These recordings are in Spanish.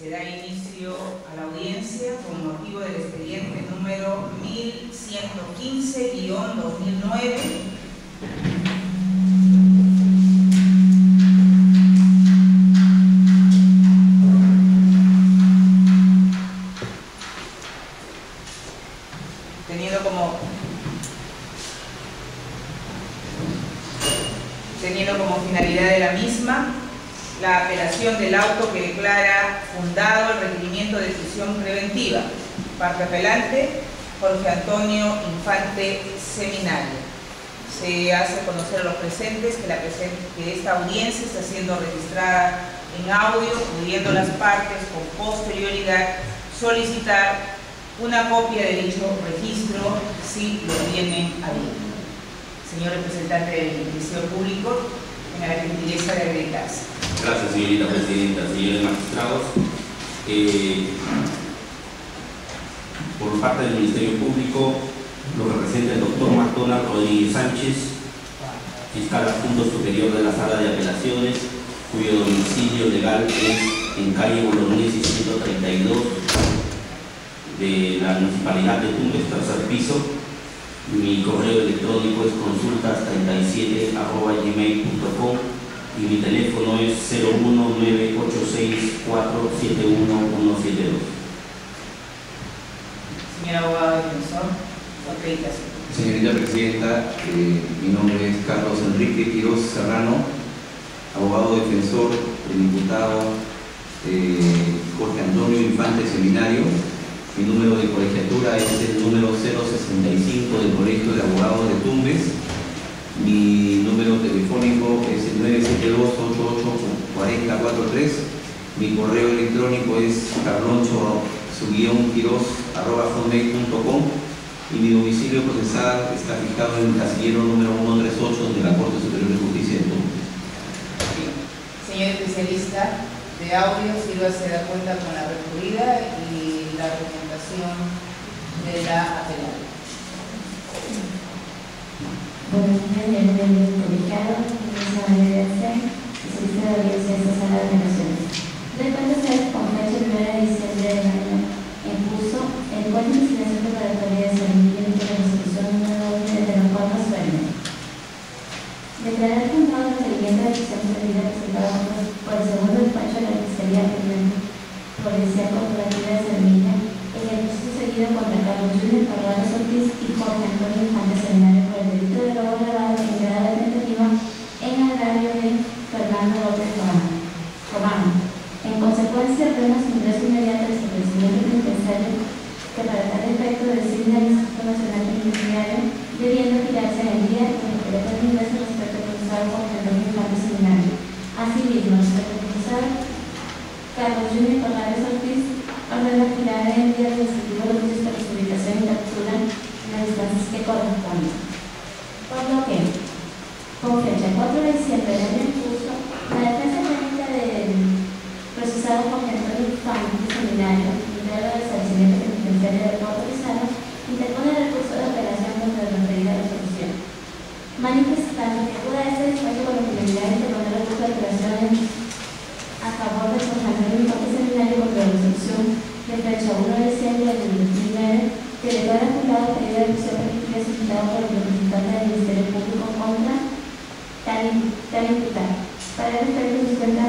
Se da inicio a la audiencia con motivo del expediente número 1115-2009. Teniendo como finalidad de la misma la apelación del auto que declara fundado el requerimiento de prisión preventiva. Parte apelante, Jorge Antonio Infante Seminario. Se hace conocer a los presentes que esta audiencia está siendo registrada en audio, pudiendo las partes con posterioridad solicitar una copia de dicho registro si lo tienen a bien. Señor representante del Ministerio Público, tenga la gentileza de habilitarse. Gracias, señorita presidenta. Señores magistrados, por parte del Ministerio Público lo representa el doctor McDonald Rodríguez Sánchez, fiscal adjunto superior de la Sala de Apelaciones, cuyo domicilio legal es en calle Bolognesi 132 de la Municipalidad de Tumbes, tercer piso. Mi correo electrónico es consultas37@gmail.com y mi teléfono es 01986471172. Señor abogado defensor, su acreditación. Señorita presidenta, mi nombre es Carlos Enrique Quiroz Serrano, abogado defensor del imputado Jorge Antonio Infante Seminario. Mi número de colegiatura es el número 065 del Colegio de Abogados de Tumbes. Mi número telefónico es el 972-884043. Mi correo electrónico es carloncho_quiroz@hotmail.com y mi domicilio procesal está fijado en el casillero número 138 de la Corte Superior de Justicia de Tumbes. Señor especialista de audio, sírvase de cuenta con la recurrida y la argumentación de la apelante. Buenos días, señores miembros del colegiado, Comisión de Audiencia y Servicio de Audiencia de esta Sala de Apelaciones. Les cuento a ustedes con fecha 1 de diciembre del año en curso el encuentro de investigación preparatoria de servicio de la resolución número 2 de la cual nos suena. Declarar fundado el requerimiento de prisión preventiva presentado por el segundo despacho de la Fiscalía Policía Corporativa de Sevilla en el proceso seguido contra Carlos Junior Carvalho Ortiz y Jorge Antonio Infante Seminario por el delito de robo agravado en grado de tentativa en agravio de Fernando López Romano. En consecuencia, ordena su ingreso inmediato al establecimiento penitenciario que para tal efecto designa el Instituto Nacional Penitenciario, debiendo girarse en el día en el que le puede ingreso respecto al procesado Jorge Antonio Infante Seminario. Asimismo, respecto al procesado Carlos Junior Carvalho Ortiz, ordena girar en el día del respectivo juicio para su ubicación y captura en las instancias que corresponden. Por lo que, con fecha 4 de diciembre del año en curso, la defensa técnica del procesado Jorge Antonio Infante Seminario, titular del establecimiento penitenciario del Puerto Lizano, interpone el recurso de apelación contra la referida resolución, manifestando que acuda a este despacho con la finalidad de interponer recurso de apelación a favor de Jorge Antonio Infante Seminario contra la resolución de fecha 1 de diciembre del 2009 que declara fundado el pedido de prisión preventiva solicitado por el representante del Ministerio Público contra tal imputado. Para el efecto se encuentra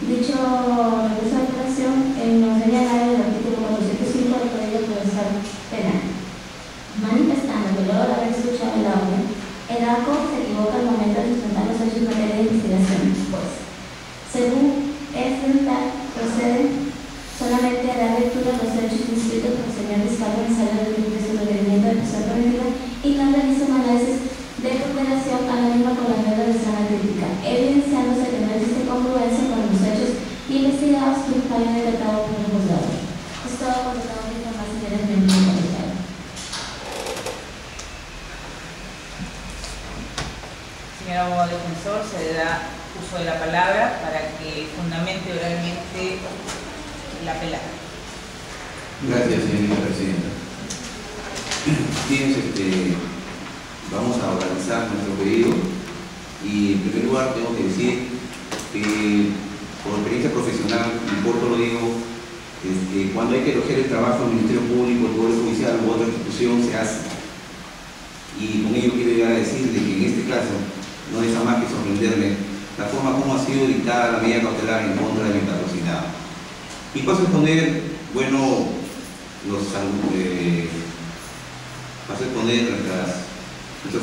dicho recurso de apelación en lo señalado del artículo 405 del Código Procesal Penal, manifestando que luego de haber escuchado el audio, el ACO se equivoca al momento de sustentar los hechos en materia de investigación, pues, según este tal, procede solamente a dar lectura a los hechos inscritos por el señor fiscal Gonzalo de su requerimiento de prisión preventiva y no realiza un análisis de cooperación a la misma con las reglas de sana crítica, evidenciándose que no existe congruencia con los hechos investigados que hayan detectado por el juzgado. Es todo por lo que vamos a informar, señores miembros del colegiado. Señor abogado defensor, se le da uso de la palabra para que fundamente oralmente la apelada. Gracias, señorita presidenta. Bien, vamos a organizar nuestro pedido y en primer lugar tengo que decir que por experiencia profesional, y por todo lo digo, cuando hay que elogiar el trabajo del Ministerio Público, el Poder Judicial u otra institución, se hace. Y con ello quiero llegar a decir de que en este caso no es más que sorprenderme la forma como ha sido dictada la medida cautelar en contra de mi patrocinado. Y paso a exponer, bueno, nuestros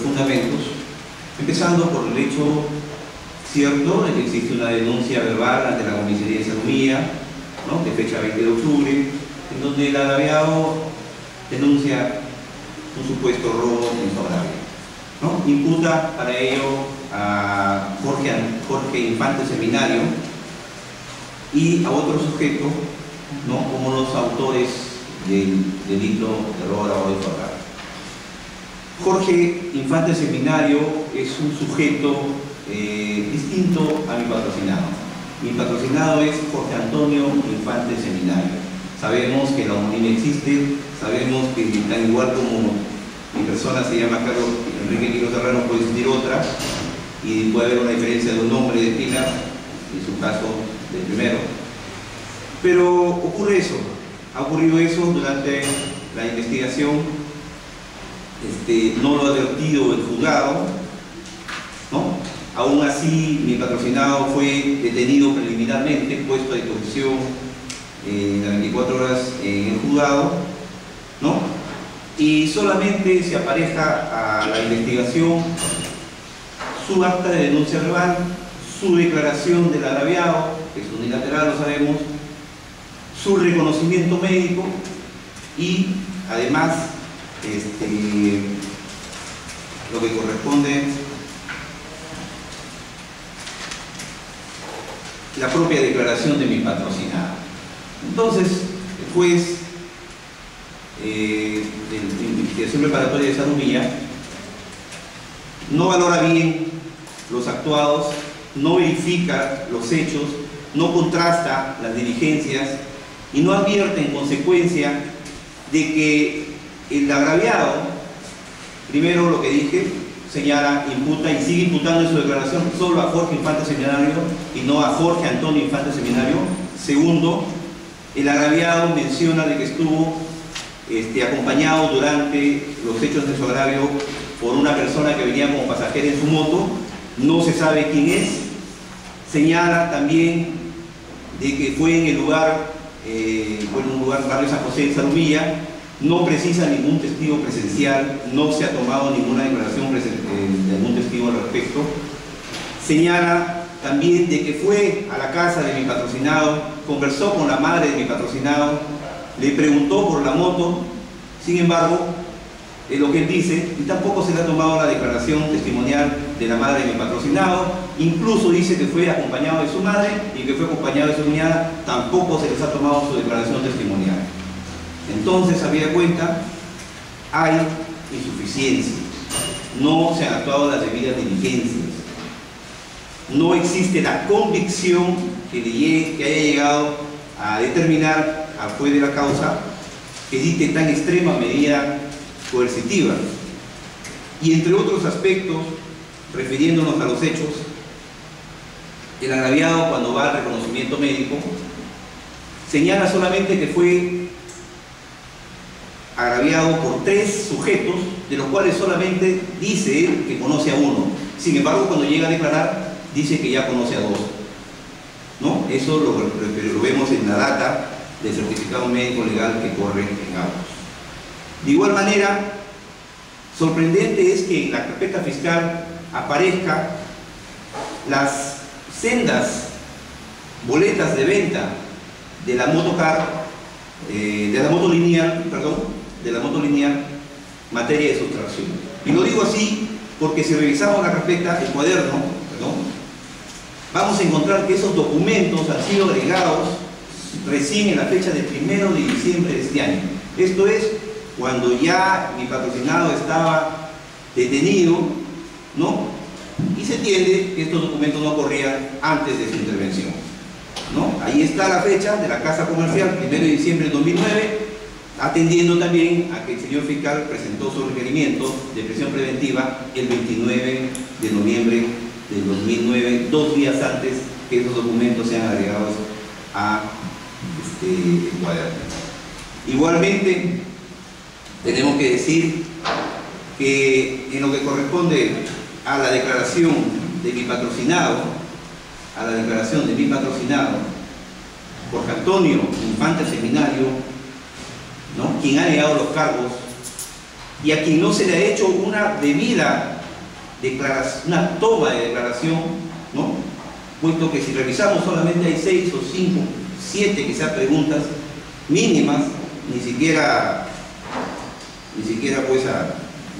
fundamentos, empezando por el hecho cierto de que existe una denuncia verbal ante la Comisaría de Salumía, ¿no?, de fecha 20 de octubre, en donde el agraviado denuncia un supuesto robo en su agravio, ¿no? Imputa para ello a Jorge Infante Seminario y a otro sujeto, ¿no?, como los autores del delito de robo agravado de su agravio. Jorge Infante Seminario es un sujeto distinto a mi patrocinado. Mi patrocinado es Jorge Antonio Infante Seminario. Sabemos que la homonimia existe, sabemos que tan igual como mi persona se llama Carlos Enrique Quiroz Serrano, puede existir otra, y puede haber una diferencia de un nombre de pila, en su caso del primero. Pero ocurre eso, ha ocurrido eso durante la investigación. No lo ha advertido el juzgado, ¿no? Aún así, mi patrocinado fue detenido preliminarmente, puesto a disposición las 24 horas en el juzgado, ¿no? Y solamente se apareja a la investigación su acta de denuncia verbal, su declaración del agraviado, que es unilateral, lo sabemos, su reconocimiento médico y además lo que corresponde, la propia declaración de mi patrocinado. Entonces, el juez de investigación preparatoria de Salumía no valora bien los actuados, no verifica los hechos, no contrasta las diligencias y no advierte en consecuencia de que el agraviado, primero lo que dije, señala, imputa y sigue imputando en su declaración solo a Jorge Infante Seminario y no a Jorge Antonio Infante Seminario. Segundo, el agraviado menciona de que estuvo acompañado durante los hechos de su agravio por una persona que venía como pasajera en su moto, no se sabe quién es. Señala también de que fue en el lugar, barrio San José de Salumía. No precisa ningún testigo presencial, no se ha tomado ninguna declaración de algún testigo al respecto. Señala también de que fue a la casa de mi patrocinado, conversó con la madre de mi patrocinado, le preguntó por la moto. Sin embargo, lo que él dice, y tampoco se le ha tomado la declaración testimonial de la madre de mi patrocinado, incluso dice que fue acompañado de su madre y que fue acompañado de su cuñada, tampoco se les ha tomado su declaración testimonial. Entonces, habida cuenta, hay insuficiencia, no se han actuado las debidas diligencias, no existe la convicción que haya llegado a determinar al juez de la causa que dicte tan extrema medida coercitiva. Y entre otros aspectos, refiriéndonos a los hechos, el agraviado, cuando va al reconocimiento médico, señala solamente que fue agraviado por 3 sujetos, de los cuales solamente dice él que conoce a uno. Sin embargo, cuando llega a declarar, dice que ya conoce a 2, ¿no? Eso lo vemos en la data del certificado médico legal que corre en autos. De igual manera, sorprendente es que en la carpeta fiscal aparezca las sendas boletas de venta de la motocar, de la moto lineal, materia de sustracción. Y lo digo así porque si revisamos la carpeta, el cuaderno, vamos a encontrar que esos documentos han sido agregados recién en la fecha del 1 de diciembre de este año. Esto es cuando ya mi patrocinado estaba detenido, ¿no? Y se entiende que estos documentos no corrían antes de su intervención, ¿no? Ahí está la fecha de la casa comercial, 1 de diciembre del 2009, atendiendo también a que el señor fiscal presentó su requerimiento de prisión preventiva el 29 de noviembre del 2009, 2 días antes que esos documentos sean agregados a el cuaderno. Igualmente, tenemos que decir que en lo que corresponde a la declaración de mi patrocinado, Jorge Antonio Infante Seminario, ¿no?, quien ha negado los cargos y a quien no se le ha hecho una debida declaración, una toma de declaración, ¿no?, puesto que si revisamos solamente hay 6 o 5, 7 quizás preguntas mínimas, ni siquiera pues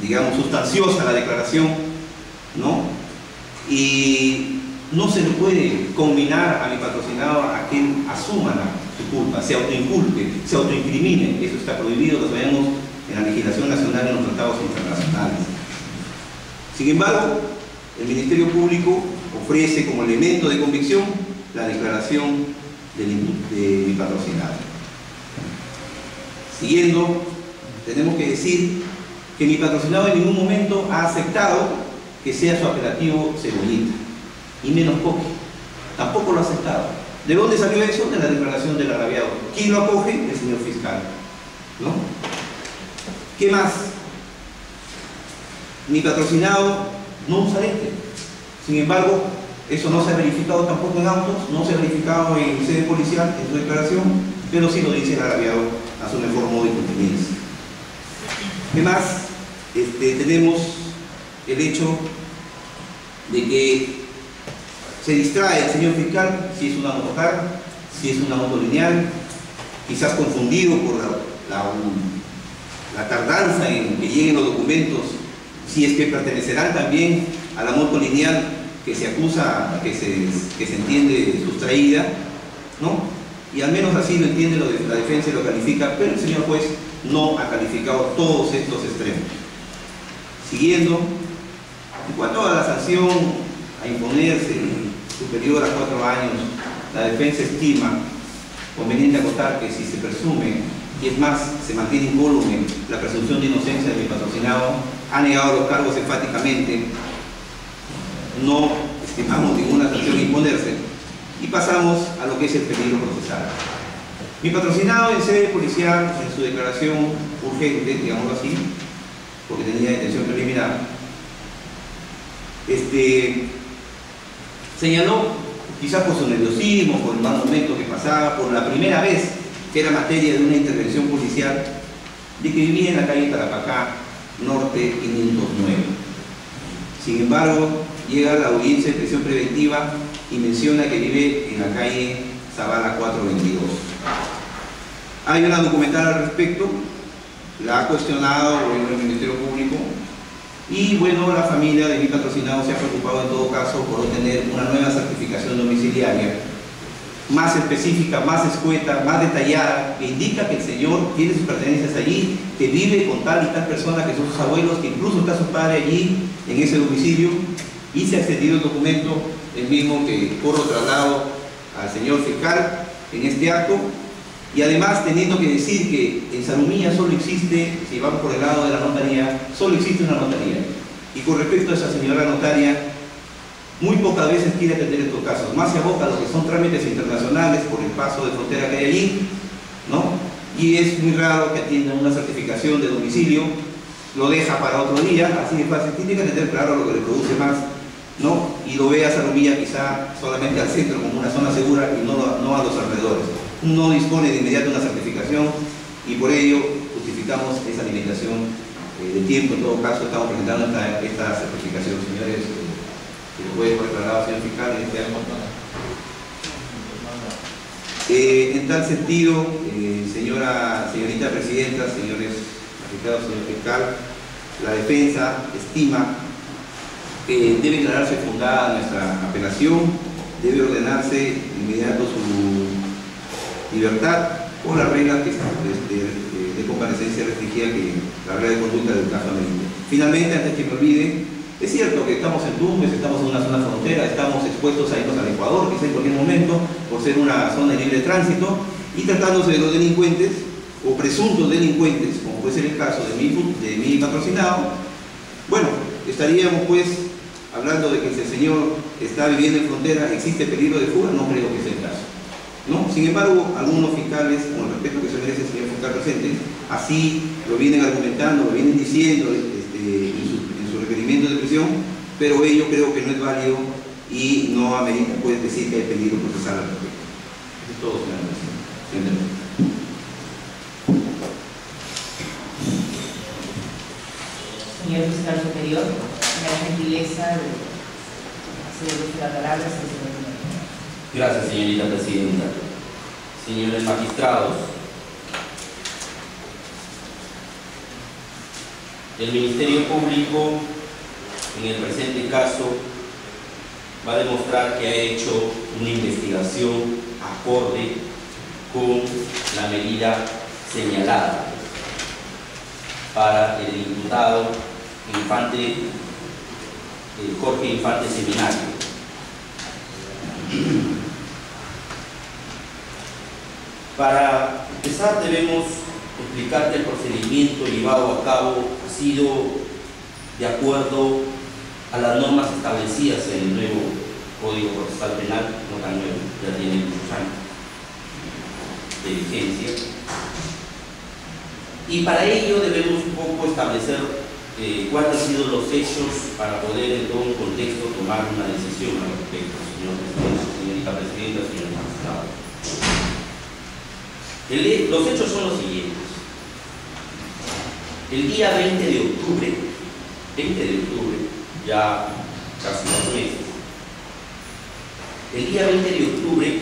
digamos sustanciosa la declaración, ¿no? Y no se le puede combinar a mi patrocinado a que él asuma su culpa, se autoinculpe, se autoincrimine. Eso está prohibido, lo sabemos en la legislación nacional y en los tratados internacionales. Sin embargo, el Ministerio Público ofrece como elemento de convicción la declaración de mi patrocinado. Siguiendo, tenemos que decir que mi patrocinado en ningún momento ha aceptado que sea su apelativo Cebollita, y menos Coque. Tampoco lo ha aceptado. ¿De dónde salió eso? De la declaración del agraviado. ¿Quién lo acoge? El señor fiscal, ¿no? ¿Qué más? Mi patrocinado no usa lente. Sin embargo, eso no se ha verificado tampoco en autos, no se ha verificado en sede policial, en su declaración, pero sí lo dice el agraviado a su mejor modo y conveniencia. ¿Qué más? Tenemos el hecho de que se distrae el señor fiscal si es una motocar, si es una moto lineal, quizás confundido por la tardanza en que lleguen los documentos, si es que pertenecerán también a la moto lineal que se acusa, que se entiende sustraída, ¿no? Y al menos así lo entiende la defensa y lo califica, pero el señor juez no ha calificado todos estos extremos. Siguiendo, en cuanto a la sanción a imponerse superior a 4 años, la defensa estima conveniente acotar que si se presume, y es más, se mantiene incólume la presunción de inocencia de mi patrocinado, ha negado los cargos enfáticamente, no estimamos ninguna sanción a imponerse, y pasamos a lo que es el peligro procesal. Mi patrocinado en sede policial, en su declaración urgente, digámoslo así, porque tenía detención preliminar, señaló, quizás por su nerviosismo, por el mal momento que pasaba, por la primera vez que era materia de una intervención policial, de que vivía en la calle Tarapacá, Norte 509. Sin embargo, llega a la audiencia de prisión preventiva y menciona que vive en la calle Zavala 422. Hay una documental al respecto, la ha cuestionado el Ministerio Público, y bueno, la familia de mi patrocinado se ha preocupado en todo caso por obtener una nueva certificación domiciliaria, más específica, más escueta, más detallada, que indica que el señor tiene sus pertenencias allí, que vive con tal y tal persona, que son sus abuelos, que incluso está su padre allí, en ese domicilio, y se ha extendido el documento, el mismo que corro traslado al señor fiscal en este acto. Y además teniendo que decir que en Salumilla solo existe, si vamos por el lado de la notaría, solo existe una notaría. Y con respecto a esa señora notaria, muy pocas veces quiere atender estos casos. Más se aboca a lo que son trámites internacionales por el paso de frontera que hay allí, ¿no? Y es muy raro que atienda una certificación de domicilio, lo deja para otro día, así de fácil. Tiene que atender, claro, lo que le produce más, ¿no? Y lo ve a Salumilla quizá solamente al centro como una zona segura y no a los alrededores. No dispone de inmediato una certificación y por ello justificamos esa limitación de tiempo. En todo caso, estamos presentando esta certificación, señores. Si lo puede por el lado, señor fiscal, en este año. En tal sentido, señorita presidenta, señores magistrados, señor fiscal, la defensa estima que debe declararse fundada nuestra apelación, debe ordenarse de inmediato su libertad por las reglas de comparecencia restringida, que la regla de conducta del caso amerita. Finalmente, antes que me olvide, es cierto que estamos en Tumbes, estamos en una zona frontera, estamos expuestos a irnos al Ecuador, quizá en cualquier momento, por ser una zona de libre tránsito, y tratándose de los delincuentes, o presuntos delincuentes, como puede ser el caso de mi patrocinado, bueno, estaríamos pues hablando de que si el señor está viviendo en frontera, existe peligro de fuga, no creo que sea el caso, ¿no? Sin embargo, algunos fiscales, con el respeto que se merece el señor fiscal presente, así lo vienen argumentando, lo vienen diciendo en su requerimiento de prisión, pero ello creo que no es válido y no amerita pues decir que hay peligro procesal al respecto. Eso es todo, señor presidente. Señor fiscal superior, la gentileza de hacer uso de la palabra. Gracias, señorita presidenta. Señores magistrados, el Ministerio Público en el presente caso va a demostrar que ha hecho una investigación acorde con la medida señalada para el imputado Jorge Infante Seminario. Para empezar debemos explicar que el procedimiento llevado a cabo ha sido de acuerdo a las normas establecidas en el nuevo Código Procesal Penal, no tan nuevo, ya tiene muchos años de vigencia. Y para ello debemos un poco establecer cuáles han sido los hechos para poder en todo un contexto tomar una decisión al respecto, señor presidente, señorita presidenta, señor magistrado. Los hechos son los siguientes. El día 20 de octubre, ya casi 2 meses, el día 20 de octubre,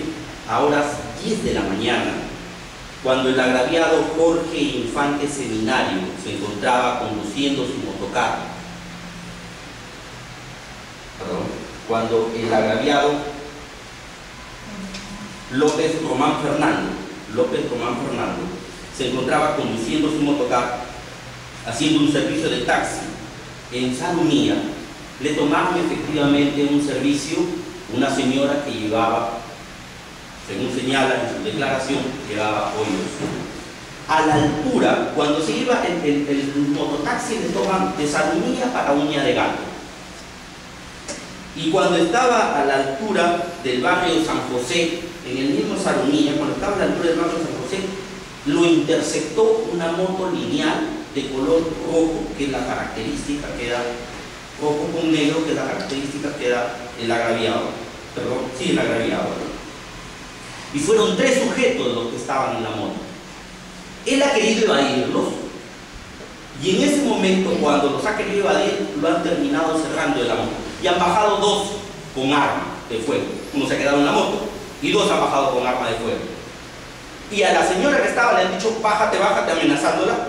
a horas 10 de la mañana, cuando el agraviado Jorge Infante Seminario se encontraba conduciendo su motocarro, cuando el agraviado López Román Fernando se encontraba conduciendo su motocarro, haciendo un servicio de taxi en Salomía, le tomaron efectivamente un servicio una señora que llevaba, según señala en su declaración, llevaba hoyos. A la altura, cuando se iba el mototaxi, le toman de Salomía para Uña de Gato. Y cuando estaba a la altura del barrio San José, en el mismo Salomía, cuando estaba a la altura del barrio San José, lo interceptó una moto lineal de color rojo, que es la característica que da, rojo con negro, que es la característica que da el agraviado. El agraviado. Y fueron 3 sujetos los que estaban en la moto. Él ha querido evadirlos, y en ese momento, cuando los ha querido evadir, lo han terminado cerrando de la moto. Y han bajado 2 con arma de fuego. Uno se ha quedado en la moto y 2 han bajado con arma de fuego. Y a la señora que estaba le han dicho bájate, amenazándola.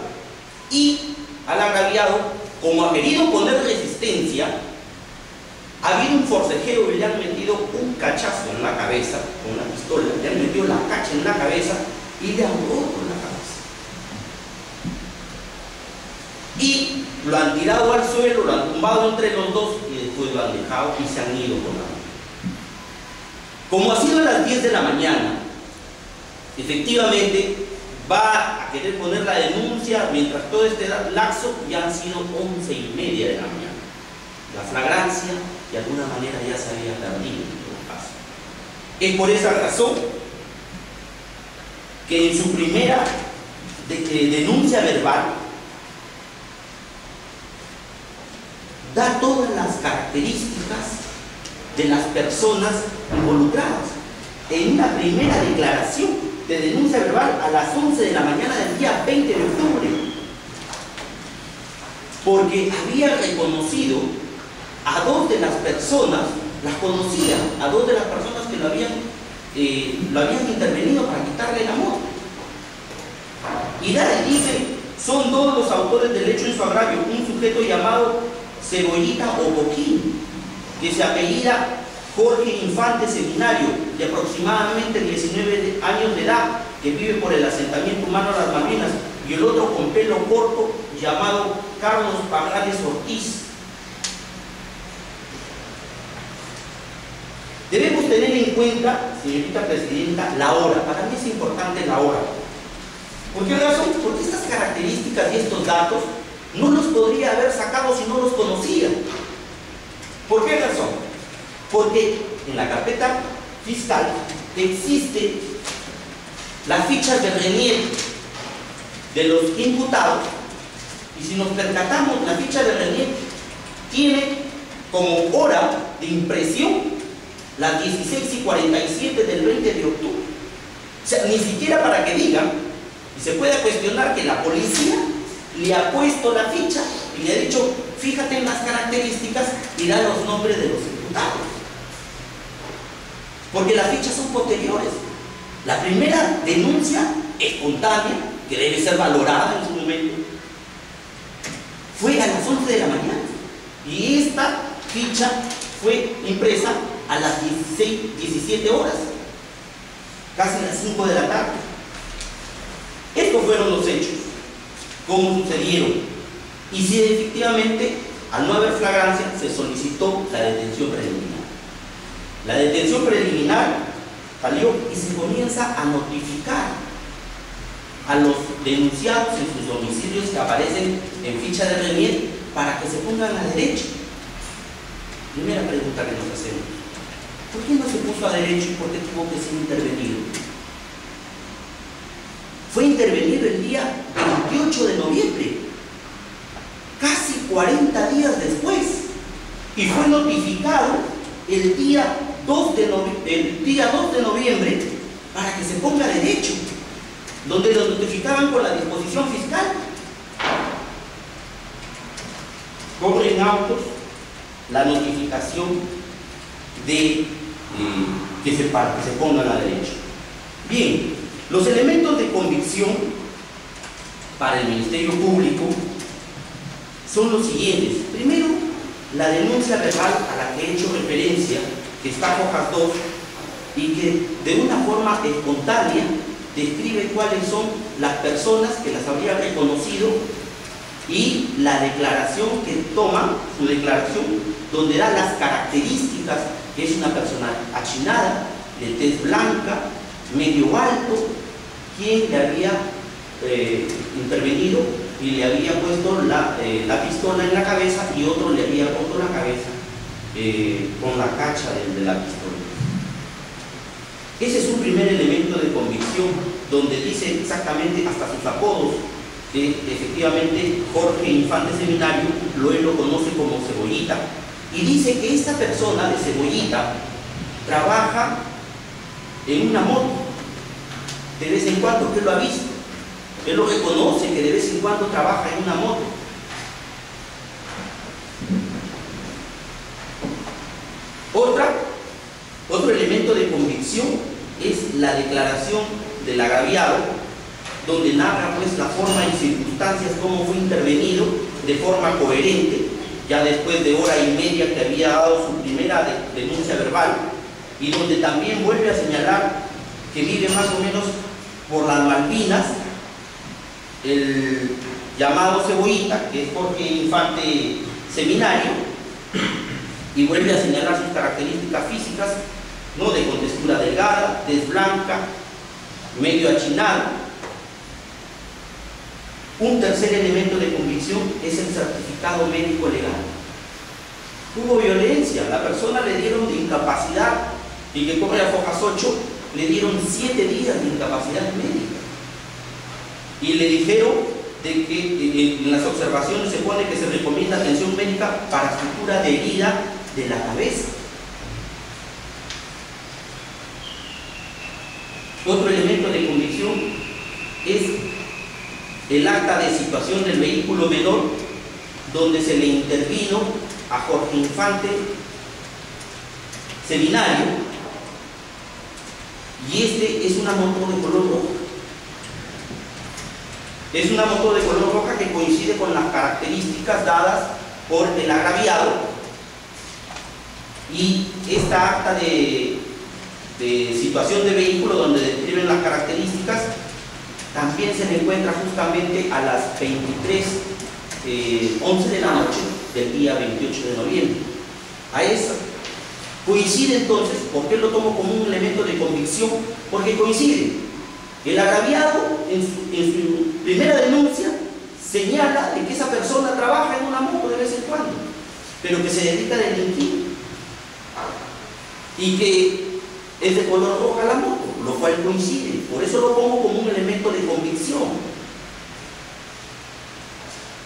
Y al agraviado, como ha querido poner resistencia, ha habido un forcejeo y le han metido un cachazo en la cabeza con una pistola, le han metido la cacha en la cabeza y le han roto la cabeza. Y lo han tirado al suelo, lo han tumbado entre los dos y después lo han dejado y se han ido con la mano. Como ha sido a las 10 de la mañana, efectivamente va a querer poner la denuncia mientras todo este lapso ya han sido 11:30 de la mañana. La flagrancia de alguna manera ya se había perdido en todo caso. Es por esa razón que en su primera denuncia verbal da todas las características de las personas involucradas. En una primera declaración de denuncia verbal a las 11 de la mañana del día 20 de octubre, porque había reconocido a 2 de las personas, las conocía, a 2 de las personas que lo habían intervenido para quitarle la moto. Y dice, son 2 los autores del hecho en su agravio, un sujeto llamado Cebollita o Boquín, que se apellida Jorge Infante Seminario, de aproximadamente 19 años de edad, que vive por el asentamiento humano a las Malvinas, y el otro con pelo corto, llamado Carlos Pagales Ortiz. Debemos tener en cuenta, señorita presidenta, la hora. Para mí es importante la hora. ¿Por qué razón? Porque estas características y estos datos no los podría haber sacado si no los conocía. ¿Por qué razón? Porque en la carpeta fiscal existe las fichas de relieve de los imputados, y si nos percatamos, la ficha de relieve tiene como hora de impresión las 16:47 del 20 de octubre. O sea, ni siquiera para que digan, y se pueda cuestionar que la policía le ha puesto la ficha y le ha dicho, fíjate en las características y da los nombres de los imputados. Porque las fichas son posteriores. La primera denuncia espontánea, que debe ser valorada en su momento, fue a las 11 de la mañana. Y esta ficha fue impresa a las 17 horas, casi a las 5 de la tarde. Estos fueron los hechos, cómo sucedieron. Y si efectivamente, al no haber flagrancia, se solicitó la detención preliminar. La detención preliminar salió y se comienza a notificar a los denunciados en sus domicilios que aparecen en ficha de relieve para que se pongan a derecho. Primera pregunta que nos hacemos: ¿por qué no se puso a derecho y por qué tuvo que ser intervenido? Fue intervenido el día 28 de noviembre, casi 40 días después, y fue notificado el día 2 de noviembre para que se ponga a derecho, donde lo notificaban con la disposición fiscal. Corren autos la notificación de que se pongan a derecho. Bien, los elementos de convicción para el Ministerio Público son los siguientes. Primero, la denuncia verbal a la que he hecho referencia, que está en hojas 2, y que de una forma espontánea describe cuáles son las personas que las habría reconocido, y la declaración que toma, su declaración, donde da las características, que es una persona achinada, de tez blanca, medio alto, quien le había intervenido y le había puesto la pistola en la cabeza, y otro le había roto la cabeza con la cacha de la pistola. Ese es un primer elemento de convicción, donde dice exactamente hasta sus apodos. Efectivamente, Jorge Infante Seminario él lo conoce como Cebollita, y dice que esta persona de Cebollita trabaja en una moto de vez en cuando, que él lo ha visto, él lo reconoce, que de vez en cuando trabaja en una moto. Otro elemento de convicción es la declaración del agraviado, donde narra pues la forma y circunstancias, cómo fue intervenido de forma coherente, ya después de hora y media que había dado su primera denuncia verbal, y donde también vuelve a señalar que vive más o menos por las Malvinas, el llamado Cebollita, que es Jorge Infante Seminario, y vuelve a señalar sus características físicas, ¿no? De contextura delgada, tez blanca, medio achinado. Un tercer elemento de convicción es el certificado médico legal. Hubo violencia, la persona le dieron de incapacidad, y que corre a Fojas 8, le dieron 7 días de incapacidad médica. Y le dijeron de que en las observaciones se pone que se recomienda atención médica para sutura de herida de la cabeza. Otro elemento de convicción es el acta de situación del vehículo menor, donde se le intervino a Jorge Infante Seminario, y este es una moto de color roja. Es una moto de color roja que coincide con las características dadas por el agraviado, y esta acta de situación de vehículo, donde describen las características, también se le encuentra justamente a las 23:11 de la noche del día 28 de noviembre. A esa coincide entonces. ¿Por qué lo tomo como un elemento de convicción? Porque coincide. El agraviado en su primera denuncia señala de que esa persona trabaja en una moto de vez en cuando, pero que se dedica a delinquir y que es de color roja la moto, lo cual coincide. Por eso lo pongo como un elemento de convicción.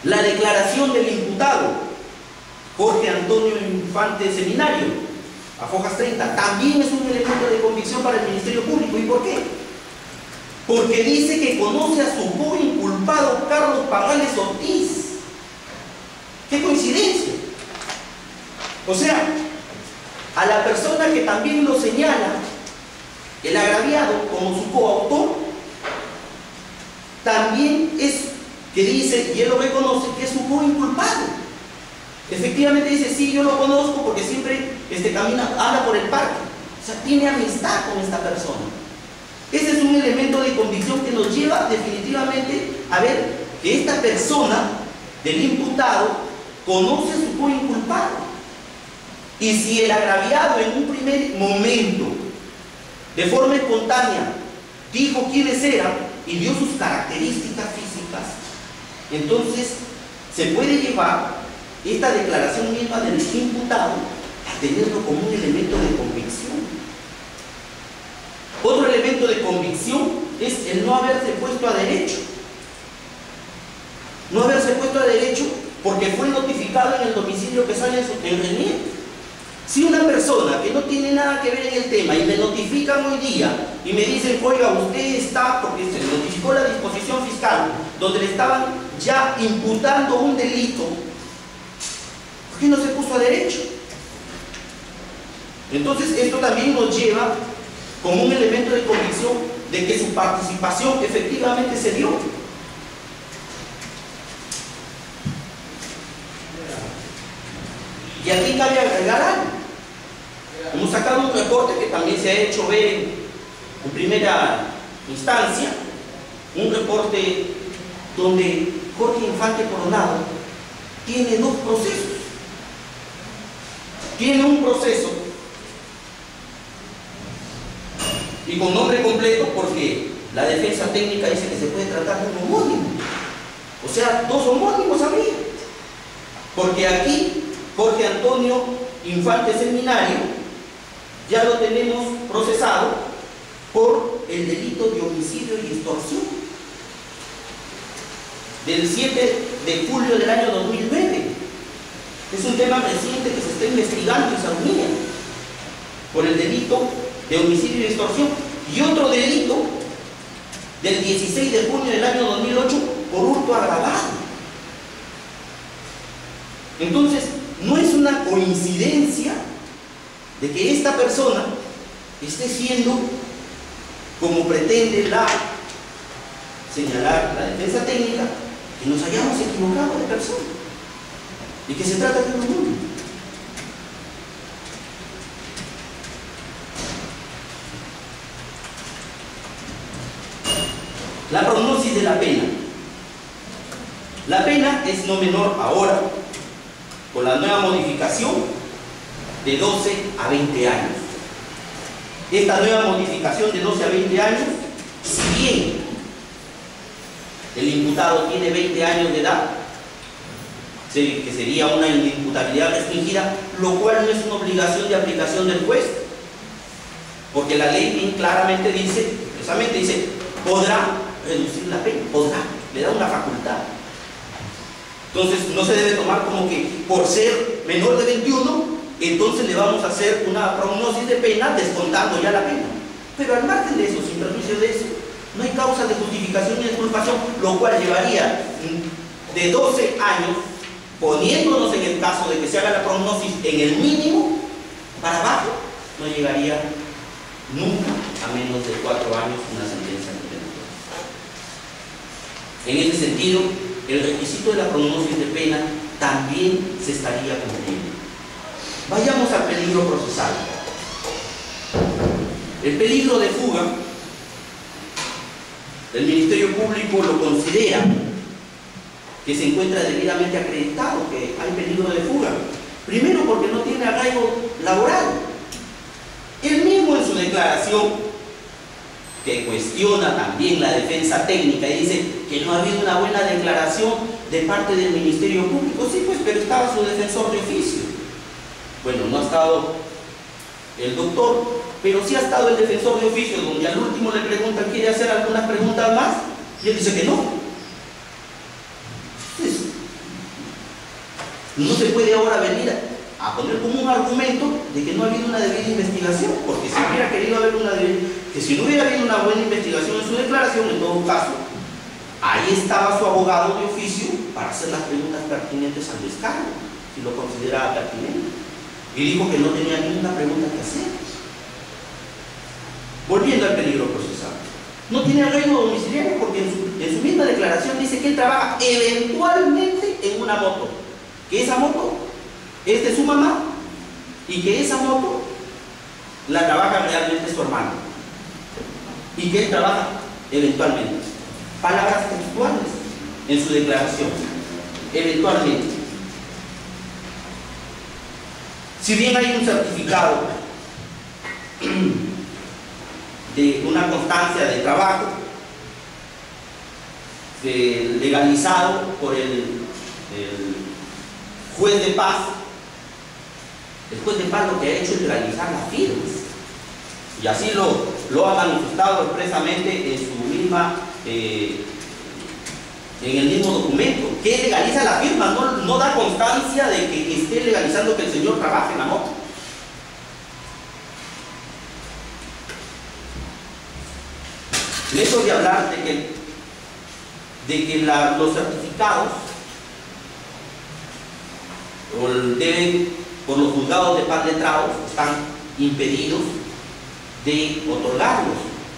La declaración del imputado Jorge Antonio Infante Seminario a Fojas 30 también es un elemento de convicción para el Ministerio Público. ¿Y por qué? Porque dice que conoce a su co-inculpado Carlos Pagales Ortiz. ¡Qué coincidencia! O sea, a la persona que también lo señala, el agraviado como su coautor, también es que dice, y él lo reconoce, que es su co-inculpado. Efectivamente dice, sí, yo lo conozco porque siempre anda por el parque. O sea, tiene amistad con esta persona. Ese es un elemento de convicción que nos lleva definitivamente a ver que esta persona del imputado conoce a su co-inculpado. Y si el agraviado en un primer momento, de forma espontánea, dijo quiénes eran y dio sus características físicas, entonces se puede llevar esta declaración misma del imputado a tenerlo como un elemento de convicción. Otro elemento de convicción es el no haberse puesto a derecho. No haberse puesto a derecho porque fue notificado en el domicilio que sale en Renier. Si una persona que no tiene nada que ver en el tema y me notifican hoy día y me dicen, oiga, usted está, porque se le notificó la disposición fiscal donde le estaban ya imputando un delito, ¿por qué no se puso a derecho? Entonces esto también nos lleva como un elemento de convicción de que su participación efectivamente se dio. Y aquí cabe agregar algo. Hemos sacado un reporte que también se ha hecho ver en primera instancia, un reporte donde Jorge Infante Coronado tiene dos procesos. Tiene un proceso y con nombre completo porque la defensa técnica dice que se puede tratar de un homónimo. O sea, dos homónimos habría. Porque aquí Jorge Antonio Infante Seminario ya lo tenemos procesado por el delito de homicidio y extorsión del 7 de julio del año 2009. Es un tema reciente que se está investigando en Salomía por el delito de homicidio y extorsión, y otro delito del 16 de junio del año 2008 por hurto agravado. Entonces, no es una coincidencia de que esta persona esté siendo, como pretende señalar la defensa técnica, que nos hayamos equivocado de persona y que se trata de un homónimo. La prognosis de la pena. La pena es no menor ahora, con la nueva modificación, de 12 a 20 años. Esta nueva modificación de 12 a 20 años, si bien el imputado tiene 20 años de edad, que sería una inimputabilidad restringida, lo cual no es una obligación de aplicación del juez, porque la ley bien claramente dice, expresamente dice, podrá reducir la pena, podrá, le da una facultad. Entonces no se debe tomar como que por ser menor de 21, entonces le vamos a hacer una prognosis de pena descontando ya la pena. Pero al margen de eso, sin perjuicio de eso, no hay causa de justificación ni de exculpación, lo cual llevaría de 12 años, poniéndonos en el caso de que se haga la prognosis en el mínimo, para abajo, no llegaría nunca a menos de 4 años una sentencia condenatoria. En ese sentido, el requisito de la prognosis de pena también se estaría cumpliendo. Vayamos al peligro procesal. El peligro de fuga, el Ministerio Público lo considera que se encuentra debidamente acreditado que hay peligro de fuga. Primero porque no tiene arraigo laboral. Él mismo en su declaración, que cuestiona también la defensa técnica y dice que no ha habido una buena declaración de parte del Ministerio Público. Sí, pues, pero estaba su defensor de oficio. Bueno, no ha estado el doctor, pero sí ha estado el defensor de oficio, donde al último le preguntan, ¿quiere hacer algunas preguntas más? Y él dice que no. Entonces, no se puede ahora venir a poner como un argumento de que no ha habido una debida investigación, porque si hubiera querido haber si no hubiera habido una buena investigación en su declaración, en todo caso, ahí estaba su abogado de oficio para hacer las preguntas pertinentes al descargo, si lo consideraba pertinente. Y dijo que no tenía ninguna pregunta que hacer. Volviendo al peligro procesal. No tiene arraigo domiciliario porque en su misma declaración dice que él trabaja eventualmente en una moto. Que esa moto es de su mamá y que esa moto la trabaja realmente su hermano. Y que él trabaja eventualmente. Palabras textuales en su declaración. Eventualmente. Si bien hay un certificado de una constancia de trabajo legalizado por el juez de paz, el juez de paz lo que ha hecho es legalizar las firmas, y así lo ha manifestado expresamente en su misma en el mismo documento, que legaliza la firma, no da constancia de que esté legalizando que el señor trabaje en la moto. Lejos de hablar de que los certificados deben, por los juzgados de paz letrados, están impedidos de otorgarlos,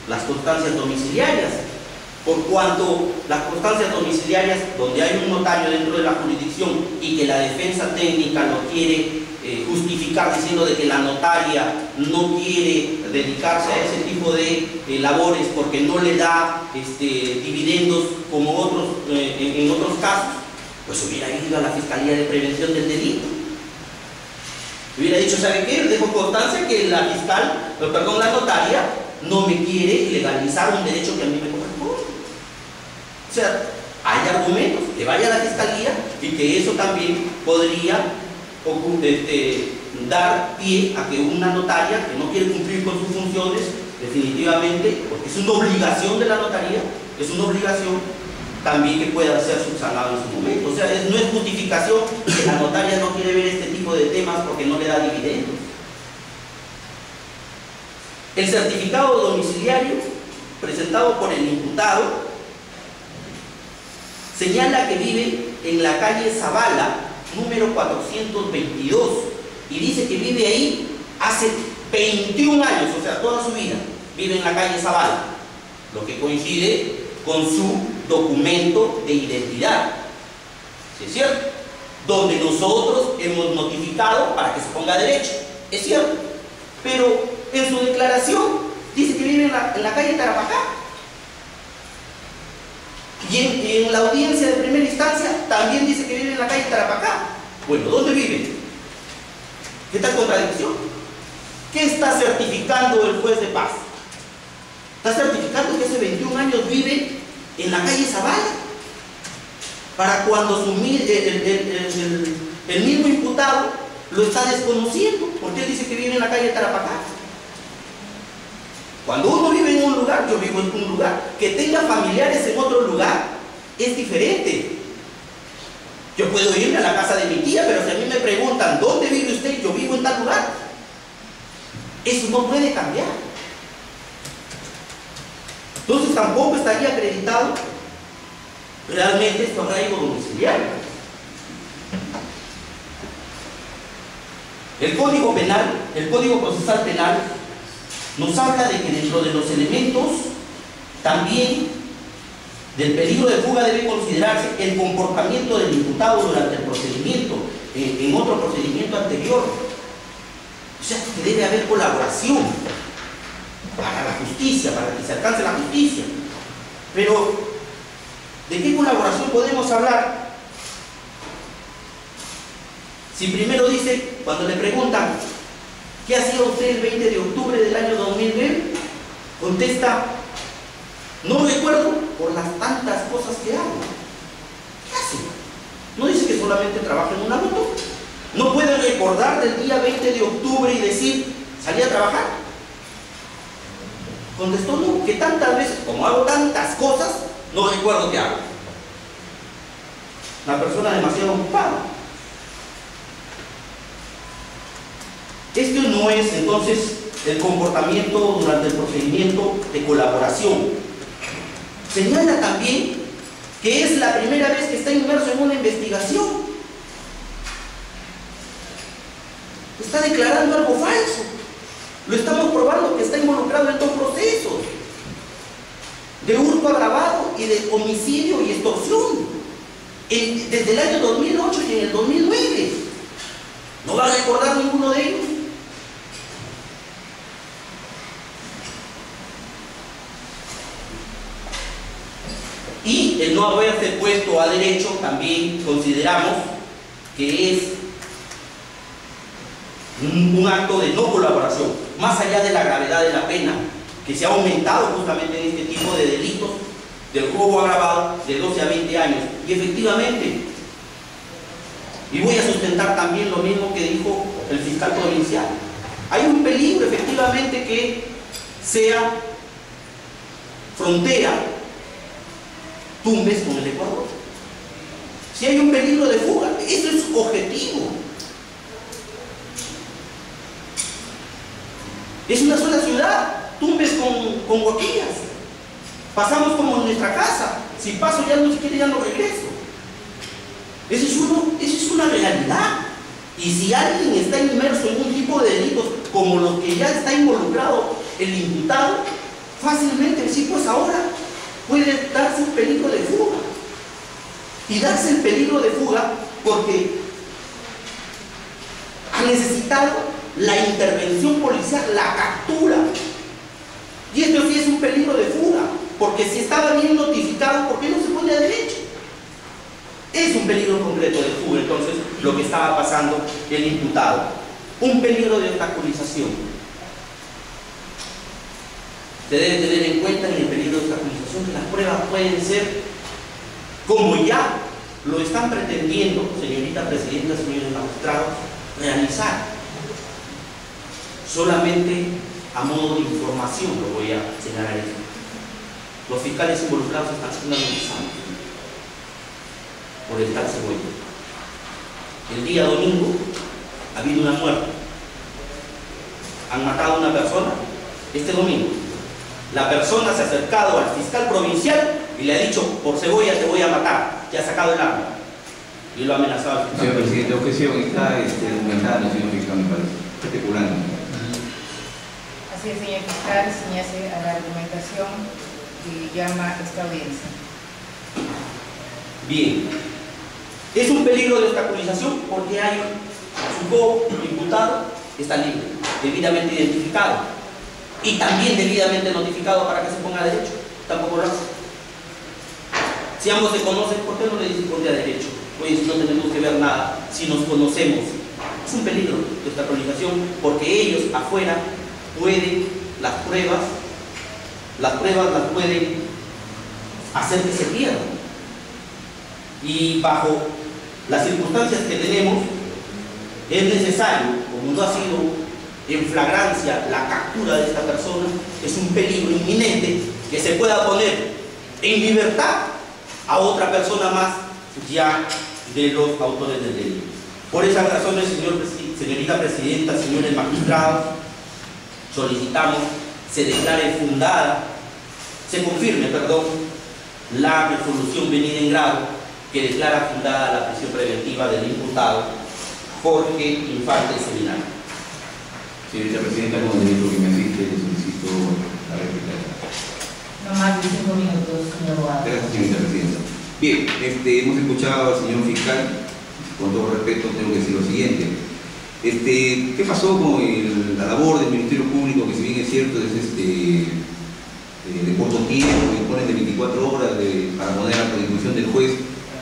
las constancias domiciliarias, por cuanto las constancias domiciliarias donde hay un notario dentro de la jurisdicción y que la defensa técnica lo quiere justificar diciendo de que la notaria no quiere dedicarse a ese tipo de labores porque no le da dividendos como otros en otros casos, pues hubiera ido a la Fiscalía de Prevención del Delito. Hubiera dicho, ¿sabe qué? Dejo constancia que la la notaria no me quiere legalizar un derecho que a mí me corresponde. O sea, hay argumentos, que vaya a la Fiscalía y que eso también podría dar pie a que una notaria que no quiere cumplir con sus funciones, definitivamente, porque es una obligación de la notaría, es una obligación también que pueda ser subsanado en su momento. O sea, no es justificación que la notaria no quiere ver este tipo de temas porque no le da dividendos. El certificado domiciliario presentado por el imputado señala que vive en la calle Zavala, número 422, y dice que vive ahí hace 21 años, o sea, toda su vida vive en la calle Zavala, lo que coincide con su documento de identidad, ¿sí es cierto? Donde nosotros hemos notificado para que se ponga derecho, es cierto, pero en su declaración dice que vive en la calle Tarapacá. Y en la audiencia de primera instancia también dice que vive en la calle Tarapacá. Bueno, ¿dónde vive? ¿Qué tal contradicción? ¿Qué está certificando el juez de paz? Está certificando que hace 21 años vive en la calle Zavala. Para cuando el mismo imputado lo está desconociendo, porque él dice que vive en la calle Tarapacá. Cuando uno vive en un lugar, yo vivo en un lugar, que tenga familiares en otro lugar, es diferente. Yo puedo irme a la casa de mi tía, pero si a mí me preguntan, ¿dónde vive usted? Yo vivo en tal lugar. Eso no puede cambiar. Entonces tampoco estaría acreditado realmente su arraigo domiciliario. El Código Penal, el Código Procesal Penal, nos habla de que dentro de los elementos también del peligro de fuga debe considerarse el comportamiento del imputado durante el procedimiento, en otro procedimiento anterior. O sea, que debe haber colaboración para la justicia, para que se alcance la justicia. Pero, ¿de qué colaboración podemos hablar? Si primero dice, cuando le preguntan, ¿qué hacía usted el 20 de octubre del año 2009? Contesta, no recuerdo por las tantas cosas que hago. ¿Qué hace? que solamente trabaja en una moto? ¿No pueden recordar del día 20 de octubre y decir, salí a trabajar? Contestó, no, que tantas veces, como hago tantas cosas, no recuerdo qué hago. Una persona demasiado ocupada. Este no es entonces el comportamiento durante el procedimiento de colaboración. Señala también que es la primera vez que está inmerso en una investigación. Está declarando algo falso. Lo estamos probando que está involucrado en dos procesos: de hurto agravado y de homicidio y extorsión, desde el año 2008 y en el 2009. ¿No va a recordar ninguno de ellos? Y el no haberse puesto a derecho también consideramos que es un acto de no colaboración, más allá de la gravedad de la pena, que se ha aumentado justamente en este tipo de delitos del robo agravado de 12 a 20 años. Y efectivamente, y voy a sustentar también lo mismo que dijo el fiscal provincial, hay un peligro efectivamente que sea frontera Tumbes con el Ecuador. Si hay un peligro de fuga, eso es objetivo. Es una sola ciudad, Tumbes con Huaquillas. Pasamos como en nuestra casa. Si paso ya no siquiera ya no regreso. Eso es una realidad. Y si alguien está inmerso en un tipo de delitos como los que ya está involucrado el imputado, fácilmente, sí, pues ahora puede darse un peligro de fuga. Y darse el peligro de fuga porque ha necesitado la intervención policial, la captura. Y esto sí es un peligro de fuga, porque si estaba bien notificado, ¿por qué no se pone a derecho? Es un peligro concreto de fuga, entonces, lo que estaba pasando el imputado. Un peligro de obstaculización. Se debe tener en cuenta en el peligro de obstaculización que las pruebas pueden ser, como ya lo están pretendiendo, señorita presidenta, señores magistrados, realizar. Solamente a modo de información lo voy a señalar esto. Los fiscales involucrados están siendo analizados por el tal Cebolla. El día domingo ha habido una muerte. Han matado a una persona este domingo. La persona se ha acercado al fiscal provincial y le ha dicho, por Cebolla te voy a matar. Ya ha sacado el arma y lo ha amenazado al fiscal. Señor presidente, objeción está documentada, señor fiscal, me parece. Especulando. Así es, señor fiscal, señale a la argumentación que llama esta audiencia. Bien. Es un peligro de obstaculización porque hay su imputado está libre, debidamente identificado y también debidamente notificado para que se ponga a derecho. Tampoco lo hace. Si ambos se conocen, ¿por qué no le dicen ponte a derecho? Pues no tenemos que ver nada si nos conocemos. Es un peligro de obstaculización porque ellos afuera pueden, las pruebas las pueden hacer que se pierdan. Y bajo las circunstancias que tenemos, es necesario, como no ha sido en flagrancia la captura de esta persona, es un peligro inminente que se pueda poner en libertad a otra persona más ya de los autores del delito. Por esas razones, señorita presidenta, señores magistrados, solicitamos se declare fundada, se confirme, perdón, la resolución venida en grado que declara fundada la prisión preventiva del imputado Jorge Infante Seminario. Señorita presidenta, como derecho que me asiste, le solicito la réplica. No más de 5 minutos, señor abogado. Gracias, señorita presidenta. Bien, hemos escuchado al señor fiscal. Con todo respeto, tengo que decir lo siguiente. ¿Qué pasó con la labor del Ministerio Público, que si bien es cierto, es de corto tiempo, que ponen de 24 horas para poner a la disposición del juez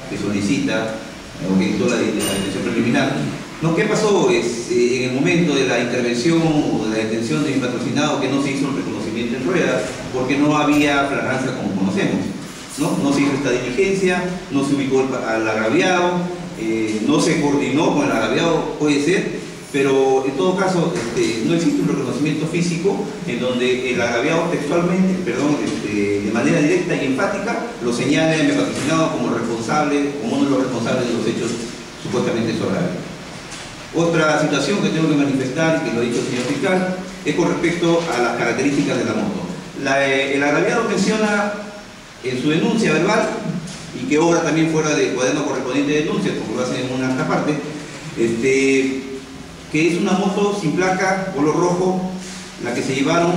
que solicita o que dictó la detención preliminar? No, ¿qué pasó? En el momento de la intervención o de la detención de mi patrocinado, que no se hizo el reconocimiento en ruedas, porque no había flagrancia como conocemos. No se hizo esta diligencia, no se ubicó al agraviado, no se coordinó con el agraviado, puede ser, pero en todo caso no existe un reconocimiento físico en donde el agraviado textualmente, de manera directa y enfática, lo señala en el patrocinado como responsable, como uno de los responsables de los hechos supuestamente sobre agravio. Otra situación que tengo que manifestar, y que lo ha dicho el señor fiscal, es con respecto a las características de la moto. El agraviado menciona en su denuncia verbal, y que obra también fuera del cuaderno correspondiente de denuncia, porque lo hacen en una alta parte, que es una moto sin placa, color rojo, la que se llevaron,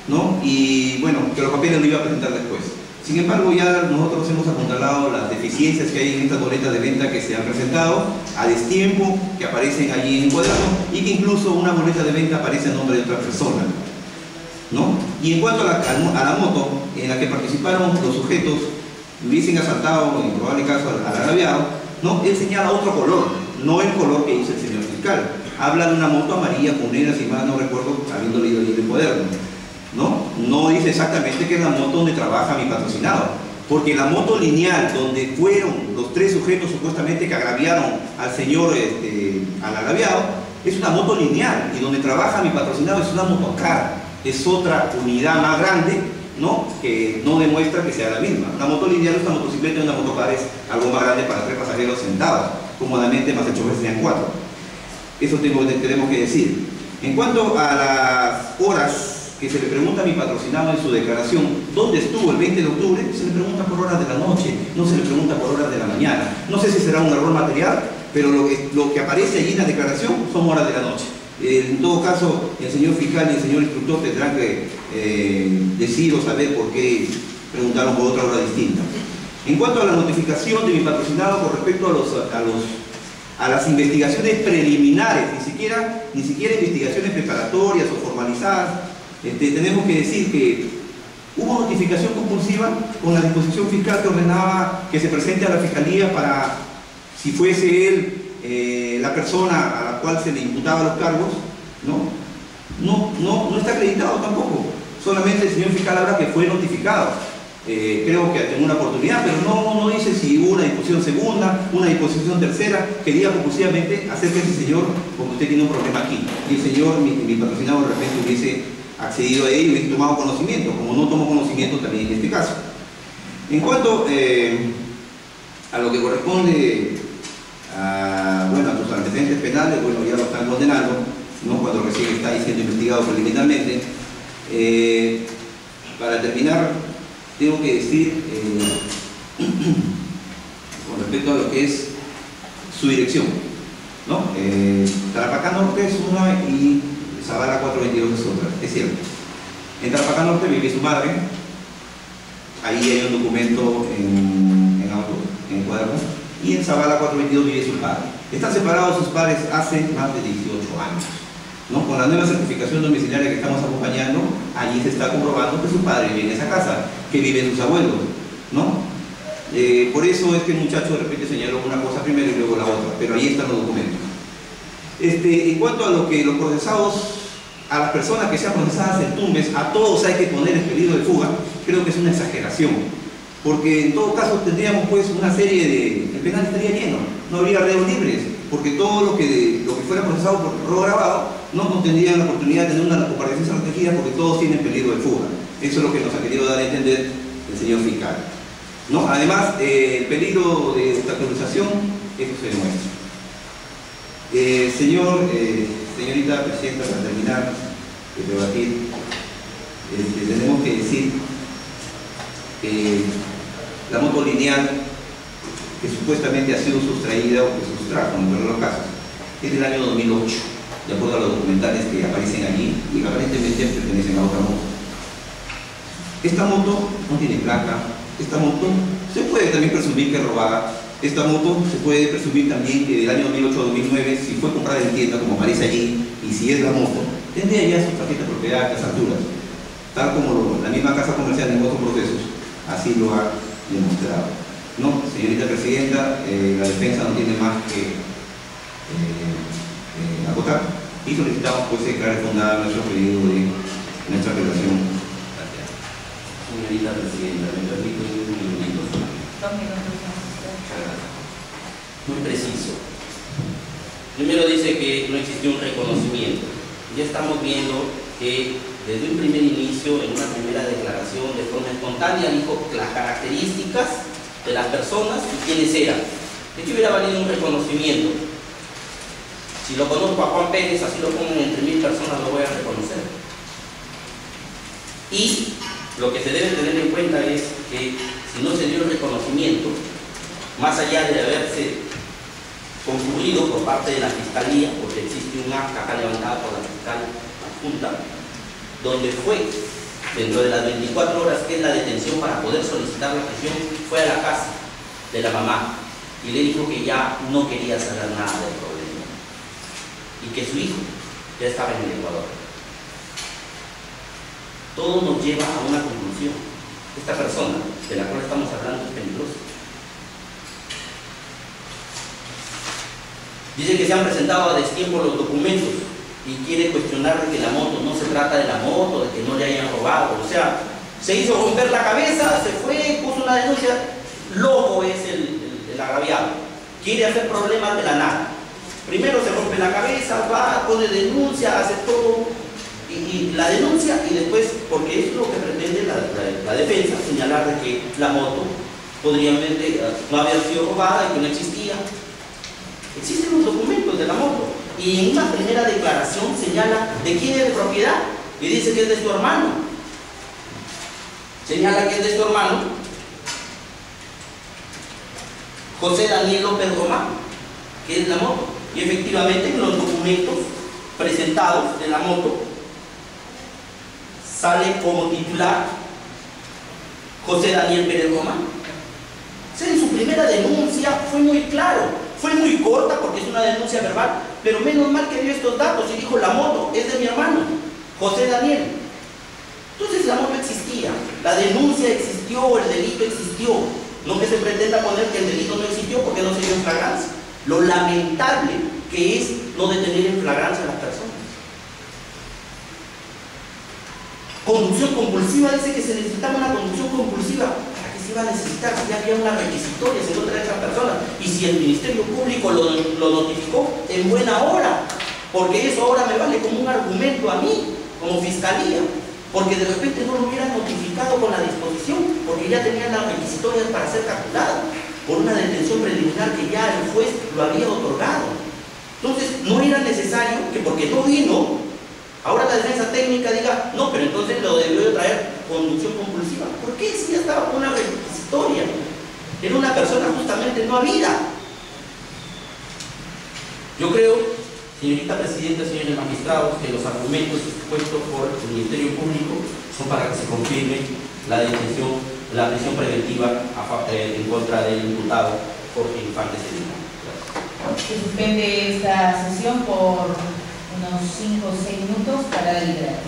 ¿no? Y bueno, que los papeles lo iba a presentar después. Sin embargo, ya nosotros hemos apuntalado las deficiencias que hay en estas boletas de venta que se han presentado a destiempo, que aparecen allí en el cuaderno, y que incluso una boleta de venta aparece en nombre de otra persona, ¿no? Y en cuanto a la moto en la que participaron los sujetos, hubiesen asaltado, en probable caso, al agraviado, ¿no? Él señala otro color, no el color que dice el señor fiscal. Habla de una moto amarilla con negras, si más no recuerdo, habiendo leído el cuaderno, ¿no? No dice exactamente que es la moto donde trabaja mi patrocinado, porque la moto lineal donde fueron los tres sujetos supuestamente que agraviaron al señor, al agraviado, es una moto lineal, y donde trabaja mi patrocinado es una motocar, es otra unidad más grande, ¿no? Que no demuestra que sea la misma. Una moto lineal, esta motocicleta, una motocar es algo más grande para 3 pasajeros sentados, cómodamente, más el chofer serían 4. Eso tenemos que decir. En cuanto a las horas que se le pregunta a mi patrocinado en su declaración, ¿dónde estuvo el 20 de octubre? Se le pregunta por horas de la noche, no se le pregunta por horas de la mañana. No sé si será un error material, pero lo que aparece allí en la declaración son horas de la noche. En todo caso, el señor fiscal y el señor instructor tendrán que decir o saber por qué preguntaron por otra hora distinta. En cuanto a la notificación de mi patrocinado con respecto a las investigaciones preliminares, ni siquiera investigaciones preparatorias o formalizadas, tenemos que decir que hubo notificación compulsiva con la disposición fiscal que ordenaba que se presente a la fiscalía para, si fuese él la persona a la cual se le imputaba los cargos, no está acreditado tampoco. Solamente el señor fiscal habla que fue notificado. Creo que en una oportunidad, pero no dice si hubo una disposición segunda, una disposición tercera. Quería compulsivamente hacer que ese señor, porque usted tiene un problema aquí, y el señor, mi patrocinado, de repente hubiese accedido a ello y hubiese tomado conocimiento, como no tomó conocimiento también en este caso. En cuanto a lo que corresponde a tus antecedentes penales, bueno, ya lo están condenando, ¿no? Cuando recién está siendo investigado preliminarmente. Para terminar, tengo que decir, con respecto a lo que es su dirección, ¿no? Tarapacá Norte es una y Zavala 422 es otra, es cierto. En Tarapacá Norte vive su madre, ahí hay un documento en el cuaderno, y en Zavala 422 vive su padre. Están separados sus padres hace más de 18 años. ¿No? Con la nueva certificación domiciliaria que estamos acompañando, allí se está comprobando que su padre vive en esa casa, que viven sus abuelos, ¿no? Por eso es que el muchacho de repente señaló una cosa primero y luego la otra, pero ahí están los documentos. En cuanto a lo que los procesados, a las personas que sean procesadas en Tumbes, a todos hay que poner el peligro de fuga, creo que es una exageración, porque en todo caso tendríamos pues una serie de... el penal estaría lleno, no habría reos libres, porque todo lo que fuera procesado por robo agravado no tendrían la oportunidad de tener una comparecencia restringida porque todos tienen peligro de fuga. Eso es lo que nos ha querido dar a entender el señor fiscal, ¿no? Además, el peligro de obstaculización, eso se demuestra. Señorita Presidenta, para terminar de debatir, tenemos que decir que la moto lineal que supuestamente ha sido sustraída o que se sustrajo en todos los casos es del año 2008, de acuerdo a los documentales que aparecen allí y que aparentemente pertenecen a otra moto. Esta moto no tiene placa, esta moto se puede también presumir que es robada, esta moto se puede presumir también que del año 2008 a 2009, si fue comprada en tienda como aparece allí, y si es la moto, tendría ya su tarjeta de propiedad a estas alturas, tal como la misma casa comercial en otros procesos así lo ha demostrado. No, señorita Presidenta, la defensa no tiene más que acotar y solicitamos pues declarar fundada nuestro pedido de nuestra apelación. Gracias. Señorita Presidenta, me permite un minutito. 2 minutos. Muchas gracias. Muy impreciso. Primero dice que no existió un reconocimiento. Ya estamos viendo que desde un primer inicio, en una primera declaración de forma espontánea, dijo las características de las personas y quiénes eran. ¿De qué hubiera valido un reconocimiento? Si lo conozco a Juan Pérez, así lo pongo entre 1000 personas, lo voy a reconocer. Y lo que se debe tener en cuenta es que si no se dio el reconocimiento, más allá de haberse concluido por parte de la Fiscalía, porque existe un acta acá levantada por la fiscal adjunta, donde fue, dentro de las 24 horas que es la detención para poder solicitar la prisión, fue a la casa de la mamá y le dijo que ya no quería saber nada del problema y que su hijo ya estaba en el Ecuador. Todo nos lleva a una conclusión. Esta persona de la cual estamos hablando es peligrosa. Dice que se han presentado a destiempo los documentos y quiere cuestionar de que la moto no se trata de la moto, de que no le hayan robado. O sea, se hizo romper la cabeza, se fue, puso una denuncia. Loco es el agraviado. Quiere hacer problemas de la nada. Primero se rompe la cabeza, va, pone denuncia, hace todo, y la denuncia, y después, porque es lo que pretende la defensa, señalar de que la moto podría no haber sido robada y que no existía. Existen los documentos de la moto y en una primera declaración señala de quién es de propiedad y dice que es de su hermano. Señala que es de su hermano José Daniel López Román, que es la moto. Y efectivamente en los documentos presentados de la moto sale como titular José Daniel Pérez Román. O sea, en su primera denuncia fue muy claro. Fue muy corta porque es una denuncia verbal, pero menos mal que dio estos datos y dijo: la moto es de mi hermano, José Daniel. Entonces la moto existía, la denuncia existió, el delito existió. No que se pretenda poner que el delito no existió porque no se dio en flagrancia. Lo lamentable que es no detener en flagrancia a las personas. Conducción compulsiva, dice que se necesitaba una conducción compulsiva. Se iba a necesitar, si había una requisitoria en contra de esa persona, y si el Ministerio Público lo notificó en buena hora, porque eso ahora me vale como un argumento a mí, como fiscalía, porque de repente no lo hubieran notificado con la disposición, porque ya tenían las requisitorias para ser capturado por una detención preliminar que ya el juez lo había otorgado. Entonces no era necesario que, porque no vino, ahora la defensa técnica diga: no, pero entonces lo debió de traer conducción compulsiva. ¿Por qué? Si ya estaba con una requisitoria, era una persona justamente no habida. Yo creo, señorita Presidenta, señores magistrados, que los argumentos expuestos por el Ministerio Público son para que se confirme la detención, la prisión preventiva en contra del imputado Jorge Infante Cedillo. Se suspende esta sesión por unos 5 o 6 minutos para deliberar.